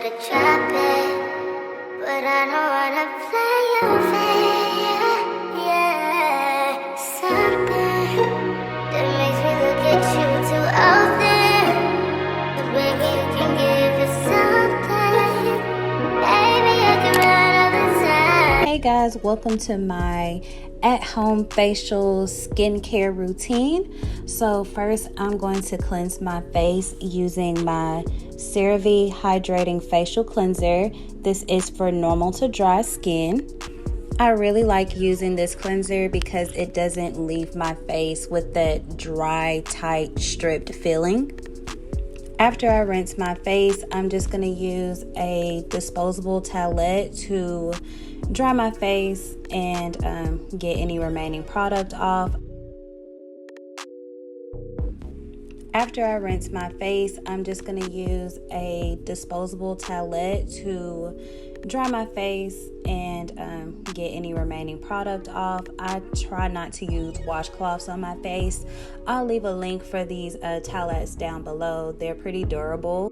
to trap it, but I don't wanna play your fair. Yeah, something that makes me look at you too often. So baby, you can give it something. Baby, I can run all the time. Hey guys, welcome to my at-home facial skincare routine. So first, I'm going to cleanse my face using my Serum Hydrating Facial Cleanser. This is for normal to dry skin. I really like using this cleanser because it doesn't leave my face with that dry, tight, stripped feeling. After I rinse my face, I'm just going to use a disposable towelette to dry my face and get any remaining product off. After I rinse my face, I'm just going to use a disposable towelette to dry my face and get any remaining product off. I try not to use washcloths on my face. I'll leave a link for these towelettes down below. They're pretty durable.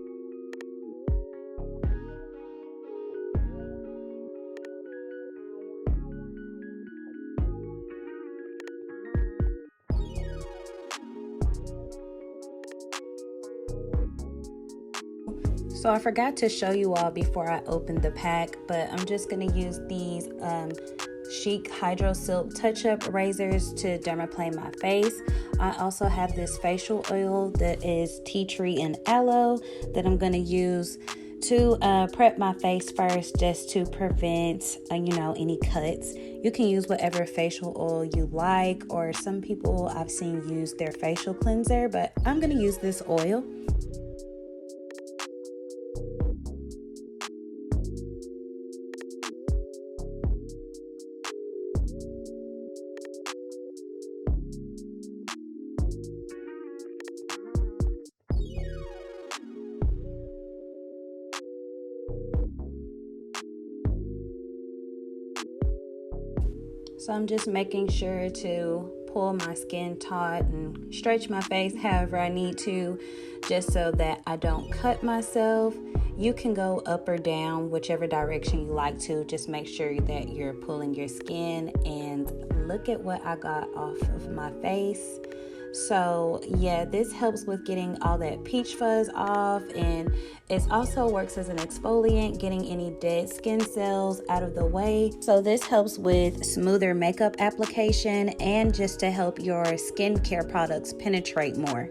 So I forgot to show you all before I opened the pack, but I'm just going to use these Chic Hydro Silk Touch-Up Razors to dermaplane my face. I also have this facial oil that is tea tree and aloe that I'm going to use to prep my face first, just to prevent any cuts. You can use whatever facial oil you like, or some people I've seen use their facial cleanser, but I'm going to use this oil. So I'm just making sure to pull my skin taut and stretch my face however I need to, just so that I don't cut myself. You can go up or down, whichever direction you like to. Just make sure that you're pulling your skin, and look at what I got off of my face. So yeah, this helps with getting all that peach fuzz off, and it also works as an exfoliant, getting any dead skin cells out of the way. So this helps with smoother makeup application and just to help your skincare products penetrate more.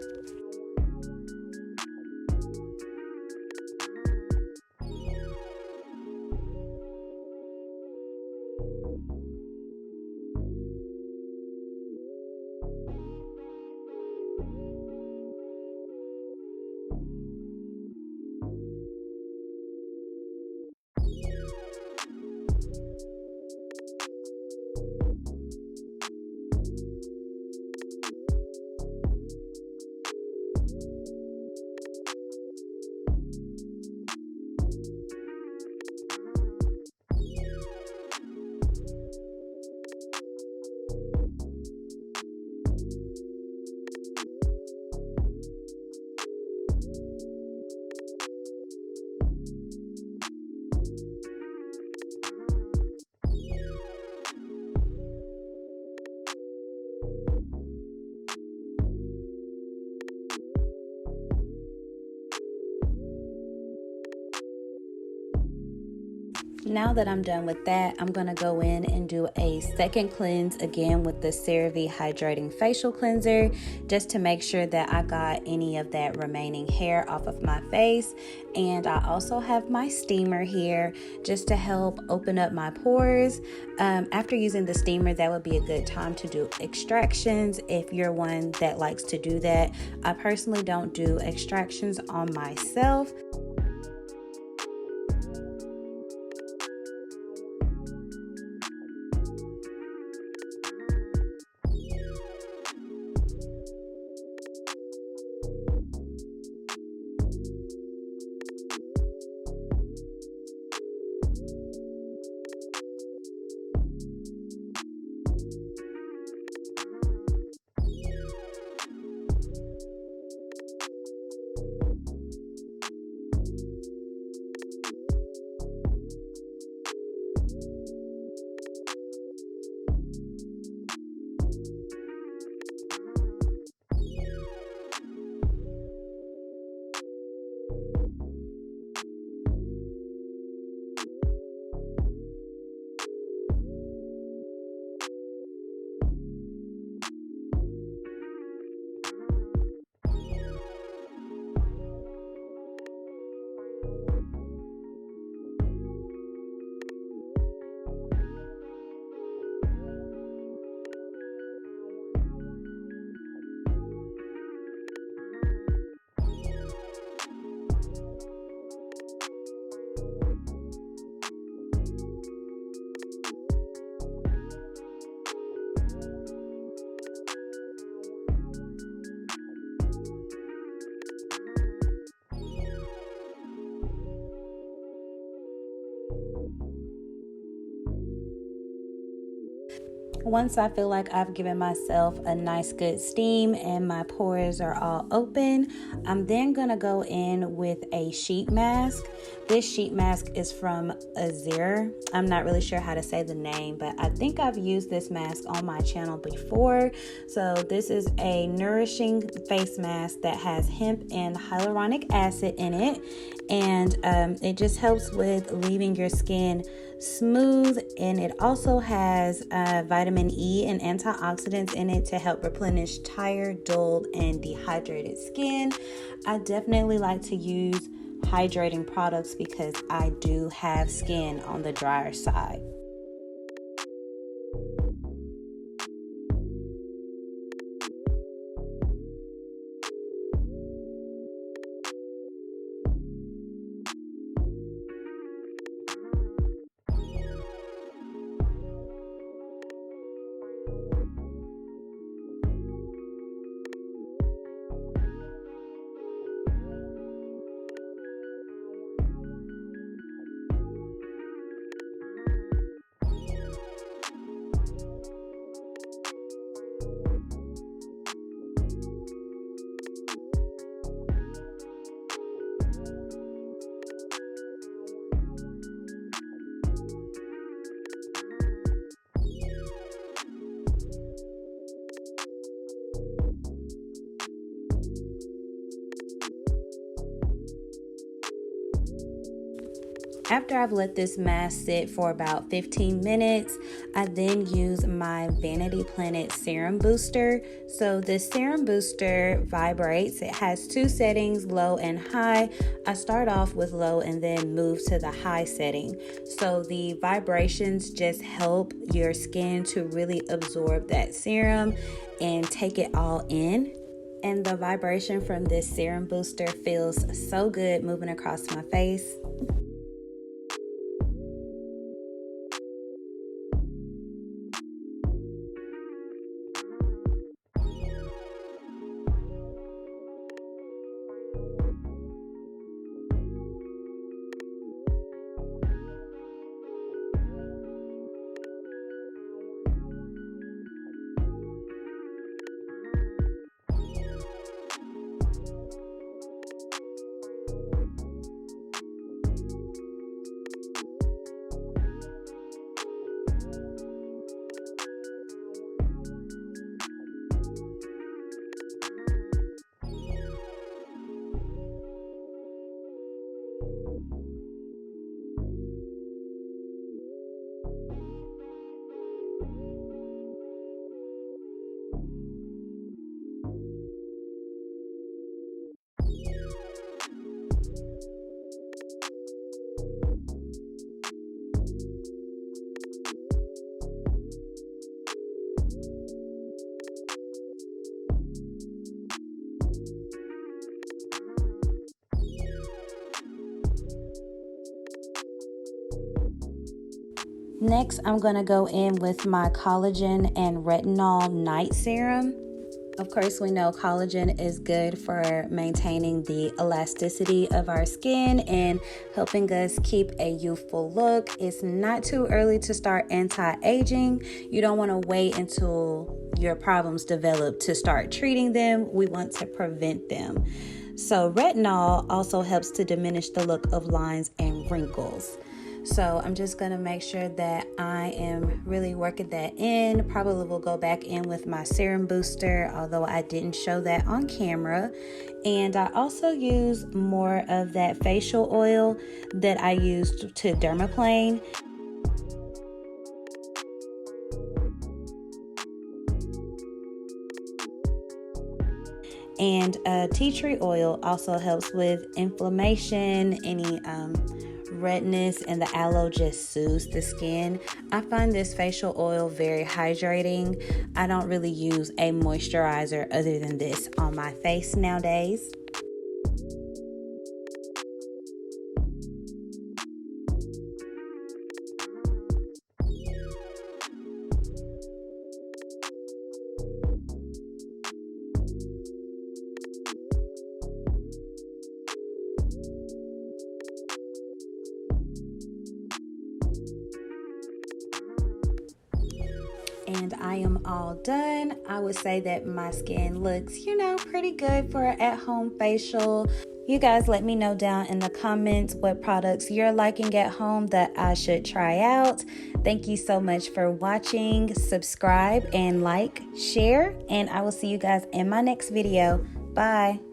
Now that I'm done with that, I'm going to go in and do a second cleanse again with the Serum Hydrating Facial Cleanser, just to make sure that I got any of that remaining hair off of my face. And I also have my steamer here just to help open up my pores. After using the steamer, that would be a good time to do extractions if you're one that likes to do that. I personally don't do extractions on myself. Once I feel like I've given myself a nice good steam and my pores are all open, I'm then going to go in with a sheet mask. This sheet mask is from Azir. I'm not really sure how to say the name, but I think I've used this mask on my channel before. So this is a nourishing face mask that has hemp and hyaluronic acid in it, and it just helps with leaving your skin smooth, and it also has vitamin E and antioxidants in it to help replenish tired, dulled, and dehydrated skin. I definitely like to use hydrating products because I do have skin on the drier side. After I've let this mask sit for about 15 minutes, I then use my Vanity Planet Serum Booster. So this Serum Booster vibrates. It has two settings, low and high. I start off with low and then move to the high setting. So the vibrations just help your skin to really absorb that serum and take it all in. And the vibration from this Serum Booster feels so good moving across my face. Next, I'm going to go in with my Collagen and Retinol Night Serum. Of course, we know collagen is good for maintaining the elasticity of our skin and helping us keep a youthful look. It's not too early to start anti-aging. You don't want to wait until your problems develop to start treating them. We want to prevent them. So retinol also helps to diminish the look of lines and wrinkles. So I'm just going to make sure that I am really working that in. Probably will go back in with my serum booster, although I didn't show that on camera. And I also use more of that facial oil that I used to Dermaplane. And tea tree oil also helps with inflammation, any redness, and the aloe just soothes the skin. I find this facial oil very hydrating. I don't really use a moisturizer other than this on my face nowadays. and I am all done. I would say that my skin looks, pretty good for an at-home facial. You guys let me know down in the comments what products you're liking at home that I should try out. Thank you so much for watching. Subscribe and like, share, and I will see you guys in my next video. Bye.